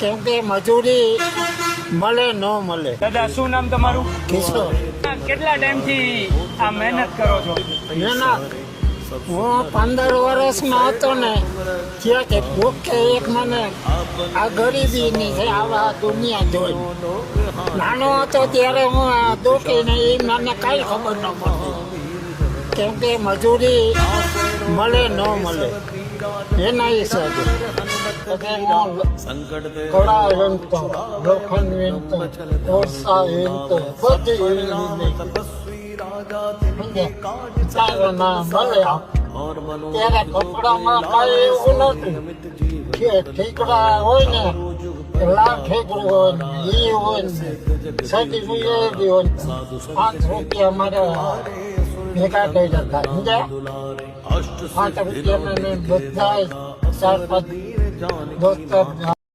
કેમ કે મજૂરી મળે ન મળે. દાદા શું નામ તમારું? કિશોર. કેટલા ટાઈમથી આ મહેનત કરો છો? મહેનત હું 15 વર્ષનો હતો ને ત્યાં કે ભૂખે એક મને આ ગરીબીની છે આવા દુનિયા જોઈ. નાનો હતો ત્યારે હું આ દુખીને એ મને કાંઈ ખબર ન પડતી. કેમ કે મજૂરી મળે ન મળે એના હિસાબે કળા વીણતો, લોખંડ વીણતો, કોરસા વીણતો, બધી વીણી મળે. ત્યારે કપડામાં કાંઈ એવું નતું. ઠીકડા હોય ને લાખ ઠીકડું હોય ને એ હોય ને સદી બી હોય 5 રૂપિયા મારે ભેગા થઈ જતા. સમજ્યા? 5 રૂપિયા બધા 4-5 દોસ્તો